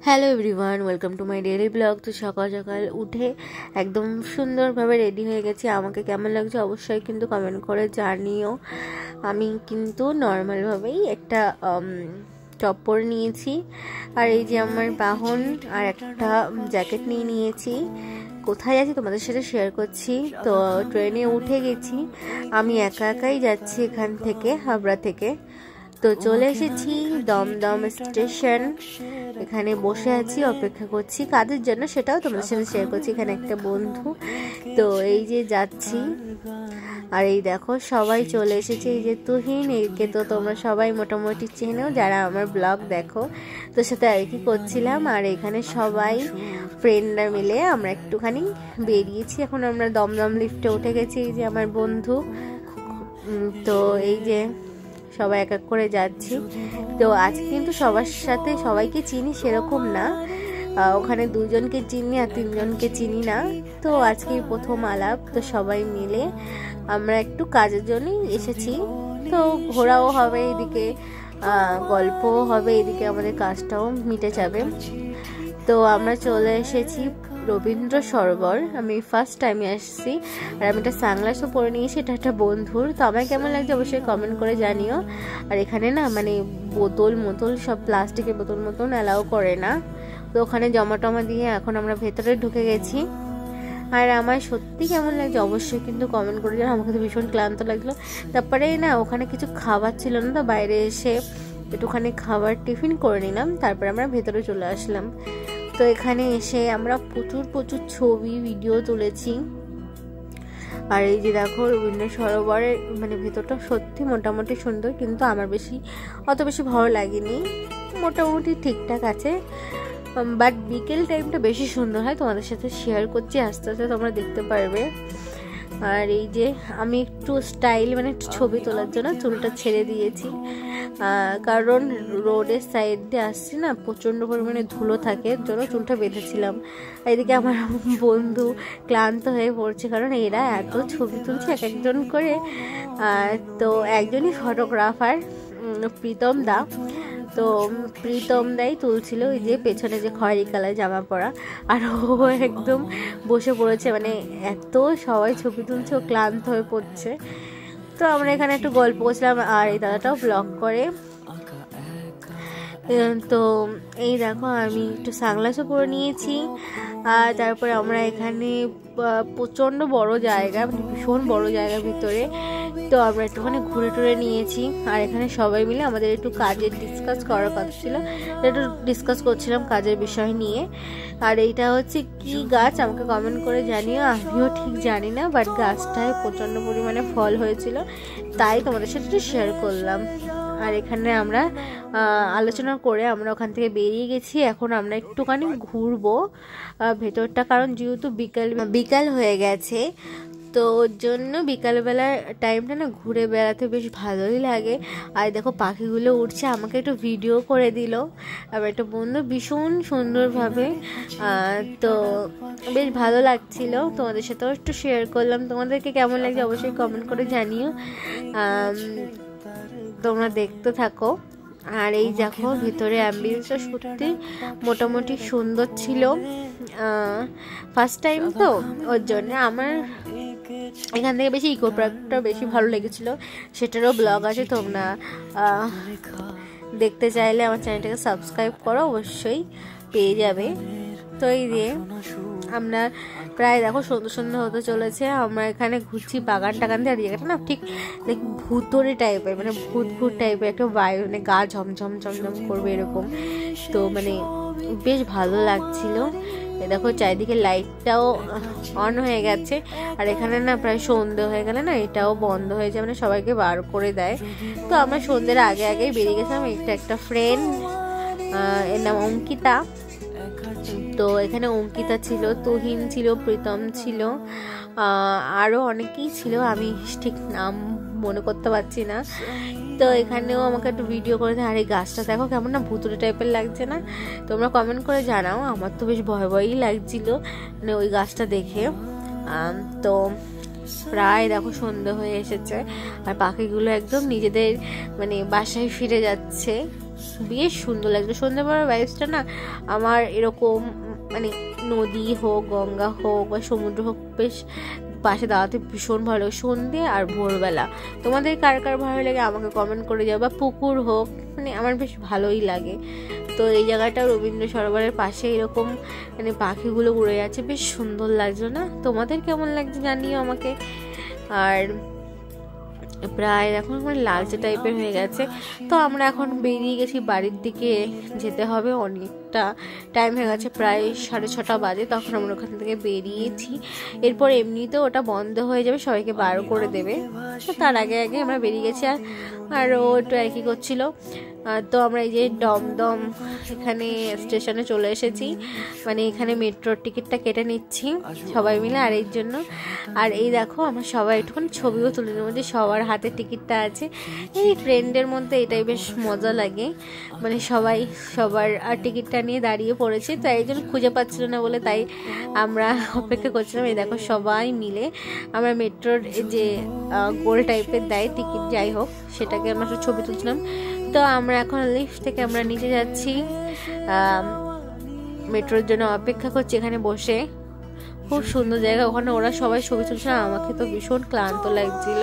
Hello everyone, welcome to my daily blog. তো সকাল সকাল উঠে একদম সুন্দরভাবে রেডি হয়ে গেছি। আমাকে কেমন লাগছে অবশ্যই কিন্তু কমেন্ট করে জানিও। আমি কিন্তু নর্মালভাবেই একটা টপ পরে নিয়েছি, আর এই যে আমার বাহন আর একটা জ্যাকেট নিয়ে নিয়েছি। কোথায় যাচ্ছি তোমাদের সাথে শেয়ার করছি। তো ট্রেনে উঠে গেছি, আমি একা একাই যাচ্ছি এখান থেকে, হাবড়া থেকে। তো চলে এসেছি দমদম স্টেশন। এখানে বসে আছি, অপেক্ষা করছি কাদের জন্য সেটাও তোমাদের সাথে শেয়ার করছি। এখানে একটা বন্ধু, তো এই যে যাচ্ছি। আর এই দেখো সবাই চলে এসেছে। এই যে তুহিন, একে তো তোমরা সবাই মোটামুটি চেনো যারা আমার ব্লগ দেখো। তো সাথে আর কি করছিলাম, আর এখানে সবাই ফ্রেন্ডরা মিলে আমরা একটুখানি বেরিয়েছি। এখন আমরা দমদম লিফটে উঠে গেছি। এই যে আমার বন্ধু, তো এই যে সবাই এক এক করে যাচ্ছি। তো আজকে কিন্তু সবার সাথে সবাইকে চিনি সেরকম না, ওখানে দুজনকে চিনি আর তিনজনকে চিনি না। তো আজকে প্রথম আলাপ, তো সবাই মিলে আমরা একটু কাজের জন্যই এসেছি। তো ঘোরাও হবে এদিকে, গল্পও হবে এদিকে, আমাদের কাজটাও মিটে যাবে। তো আমরা চলে এসেছি রবীন্দ্র সরোবর। আমি ফার্স্ট টাইমে আসছি, আর আমি একটা সানগ্লাসও পরে নিয়েছি, এটা একটা বন্ধুর। তো আমার কেমন লাগছে অবশ্যই কমেন্ট করে জানিও। আর এখানে না মানে বোতল সব প্লাস্টিকের বোতল মতন অ্যালাউ করে না। তো ওখানে জমা টমা দিয়ে এখন আমরা ভেতরে ঢুকে গেছি। আর আমার সত্যি কেমন লাগছে অবশ্যই কিন্তু কমেন্ট করে জানো। আমাকে তো ভীষণ ক্লান্ত লাগলো। তারপরে না ওখানে কিছু খাবার ছিল না, তো বাইরে এসে একটুখানি খাবার টিফিন করে নিলাম, তারপরে আমরা ভেতরে চলে আসলাম। তো এখানে এসে আমরা প্রচুর ছবি ভিডিও তুলেছি। আর এই যে দেখো রবীন্দ্র সরোবরের মানে ভেতরটা সত্যি মোটামুটি সুন্দর, কিন্তু আমার অত বেশি ভালো লাগেনি, মোটামুটি ঠিকঠাক আছে। বাট বিকেল টাইমটা বেশি সুন্দর হয়, তোমাদের সাথে শেয়ার করছি, আস্তে আস্তে তোমরা দেখতে পারবে। আর এই যে আমি একটু স্টাইল মানে ছবি তোলার জন্য চুলটা ছেড়ে দিয়েছি, কারণ রোডের সাইড দিয়ে আসছি না, প্রচণ্ড পরিমাণে ধুলো থাকে, জন্য চুলটা বেঁধেছিলাম। এদিকে আমার বন্ধু ক্লান্ত হয়ে পড়ছে, কারণ এরা এত ছবি তুলছে এক একজন করে। তো একজনই ফটোগ্রাফার, প্রীতম দা। তো প্রীতম দাই তুলছিল, ওই যে পেছনে যে খয়েরি কালার জামা পরা, আর ও একদম বসে পড়েছে, মানে এত সবাই ছবি তুলছে, ও ক্লান্ত হয়ে পড়ছে। তো আমরা এখানে একটু গল্প করছিলাম, আর এই দাদাটাও ব্লগ করে। তো এই দেখো আমি একটু সানগ্লাসও পরে নিয়েছি। আর তারপরে আমরা এখানে প্রচণ্ড বড় জায়গা, মানে ভীষণ বড় জায়গার ভিতরে, তো আমরা একটুখানি ঘুরে টুরে নিয়েছি। আর এখানে সবাই মিলে আমাদের একটু কাজের ডিসকাস করার কথা ছিল, একটু ডিসকাস করছিলাম কাজের বিষয় নিয়ে। আর এইটা হচ্ছে কি গাছ আমাকে কমেন্ট করে জানিও, আমিও ঠিক জানি না, বাট গাছটায় প্রচণ্ড পরিমাণে ফল হয়েছিল, তাই তোমাদের সাথে একটু শেয়ার করলাম। আর এখানে আমরা আলোচনা করে আমরা ওখান থেকে বেরিয়ে গেছি। এখন আমরা একটুখানি ঘুরবো ভেতরটা, কারণ যেহেতু বিকাল হয়ে গেছে, তো ওর জন্য বিকালবেলার টাইমটা না ঘুরে বেড়াতে বেশ ভালোই লাগে। আর দেখো পাখিগুলো উঠছে, আমাকে একটু ভিডিও করে দিল আবার একটা বন্ধু ভীষণ সুন্দরভাবে। তো বেশ ভালো লাগছিল, তোমাদের সাথেও একটু শেয়ার করলাম। তোমাদেরকে কেমন লাগছে অবশ্যই কমেন্ট করে জানিও, তোমরা দেখতে থাকো। আর এই দেখো ভিতরে অ্যাম্বিয়েন্সটা সত্যি মোটামুটি সুন্দর ছিল। ফার্স্ট টাইম তো ওর জন্য আমার এখান থেকে বেশি ইকো পার্কটা বেশি ভালো লেগেছিলো, সেটারও ব্লগ আছে, তোমরা দেখতে চাইলে আমার চ্যানেলটাকে সাবস্ক্রাইব করো, অবশ্যই পেয়ে যাবে। তো এই যে আমরা প্রায় দেখো সুন্দর হতে চলেছে। আমরা এখানে ঘুরছি বাগান টাগান দিয়ে, আর জায়গাটা না ঠিক ভূতরে টাইপের, মানে ভূত টাইপের একটা বায়ু, মানে গা ঝমঝম করবে এরকম। তো মানে বেশ ভালো লাগছিল। দেখো চারিদিকে লাইটটাও অন হয়ে গেছে, আর এখানে না প্রায় সন্ধে হয়ে গেলে না এটাও বন্ধ হয়ে যায়, মানে সবাইকে বার করে দেয়। তো আমরা সন্ধ্যের আগেই বেরিয়ে গেছিলাম। একটা ফ্রেন্ড, এর নাম অঙ্কিতা। তো এখানে অঙ্কিতা ছিল, তুহিন ছিল, প্রীতম ছিল, আরও অনেকেই ছিল, আমি ঠিক নাম মনে করতে পারছি না। তো এখানেও আমাকে একটু ভিডিও করে দেয়। আর এই গাছটা দেখো কেমন না ভুতুড়ে টাইপের লাগছে না, তোমরা কমেন্ট করে জানাও। আমার তো বেশ ভয়ই লাগছিল মানে ওই গাছটা দেখে। তো প্রায় দেখো সন্ধ্যে হয়ে এসেছে, আর পাখিগুলো একদম নিজেদের মানে বাসায় ফিরে যাচ্ছে। বেশ সুন্দর লাগছে। সন্ধ্যেবেলার ভাইবসটা না আমার এরকম মানে নদী হোক, গঙ্গা হোক বা সমুদ্র হোক, বেশ পাশে দাঁড়াতে ভীষণ ভালো লাগে সন্ধ্যে আর ভোরবেলা। তোমাদের কার কার ভালো লাগে আমাকে কমেন্ট করে যাও, বা পুকুর হোক, মানে আমার বেশ ভালোই লাগে। তো এই জায়গাটা রবীন্দ্র সরোবরের পাশে এরকম মানে পাখিগুলো উড়ে যাচ্ছে, বেশ সুন্দর লাগছে না? তোমাদের কেমন লাগছে জানিও আমাকে। আর প্রায় এখন লালচে টাইপের হয়ে গেছে, তো আমরা এখন বেরিয়ে গেছি বাড়ির দিকে যেতে হবে, অনেকটা টাইম হয়ে গেছে, প্রায় 6:30 বাজে তখন আমরা ওখান থেকে বেরিয়েছি। এরপর এমনিতেও ওটা বন্ধ হয়ে যাবে, সবাইকে বার করে দেবে, তো তার আগে আগে আমরা বেরিয়ে গেছি। আর ও একটু আর কি করছিল। তো আমরা এই যে দমদম এখানে স্টেশনে চলে এসেছি, মানে এখানে মেট্রোর টিকিটটা কেটে নিচ্ছি সবাই মিলে আর এর জন্য। আর এই দেখো আমরা সবাই একটুখানি ছবিও তুলে নেবো, যে সবার হাতে টিকিটটা আছে। এই ফ্রেন্ডের মধ্যে এটাই বেশ মজা লাগে, মানে সবাই সবার টিকিটটা নিয়ে দাঁড়িয়ে পড়েছে, তো একজন খুঁজে পাচ্ছিল না বলে তাই আমরা অপেক্ষা করছিলাম। এই দেখো সবাই মিলে আমরা মেট্রোর যে গোল টাইপের দেয় টিকিট, যাই হোক সেটাকে আমরা ছবি তুলছিলাম। তো আমরা এখন লিফট থেকে আমরা নিচে যাচ্ছি, মেট্রোর জন্য অপেক্ষা করছি এখানে বসে। খুব সুন্দর জায়গা, ওখানে ওরা সবাই ছবি তুলছিল, আমাকে তো ভীষণ ক্লান্ত লাগছিল,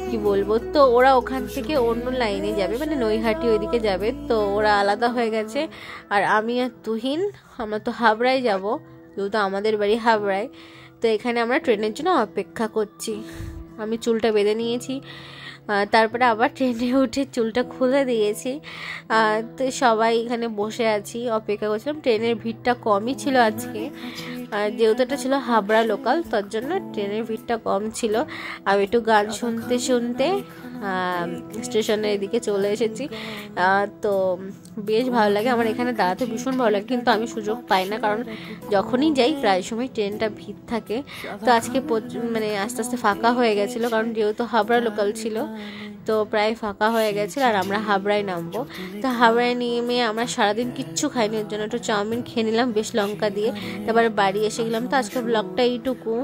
কি বলবো। তো ওরা ওখান থেকে অন্য লাইনে যাবে, মানে নৈহাটি ওইদিকে যাবে, তো ওরা আলাদা হয়ে গেছে। আর আমি আর তুহিন আমরা তো হাবড়ায় যাব, যেহেতু আমাদের বাড়ি হাবড়ায়। তো এখানে আমরা ট্রেনের জন্য অপেক্ষা করছি। আমি চুলটা বেঁধে নিয়েছি, তারপরে আবার ট্রেনে উঠে চুলটা খুলে দিয়েছি। তো সবাই এখানে বসে আছি, অপেক্ষা করছিলাম। ট্রেনের ভিড়টা কমই ছিল আজকে, যেহেতু এটা ছিল হাবড়া লোকাল, তার জন্য ট্রেনের ভিড়টা কম ছিল। আমি একটু গান শুনতে শুনতে স্টেশনের এদিকে চলে এসেছি। তো বেশ ভালো লাগে আমার এখানে দাঁড়াতে, ভীষণ ভালো লাগে, কিন্তু আমি সুযোগ পাই না, কারণ যখনই যাই প্রায় সময় ট্রেনটা ভিড় থাকে। তো আজকে মানে আস্তে আস্তে ফাঁকা হয়ে গেছিলো, কারণ যেহেতু হাবড়া লোকাল ছিল তো প্রায় ফাঁকা হয়ে গেছিলো। আর আমরা হাবড়ায় নামবো, তো হাবড়ায় নেমে আমরা সারাদিন কিচ্ছু খাইনি, ওর জন্য একটু চাউমিন খেয়ে নিলাম বেশ লঙ্কা দিয়ে, তারপরে বাড়ি এসে গেলাম। তো আজকে ব্লগটা এইটুকু।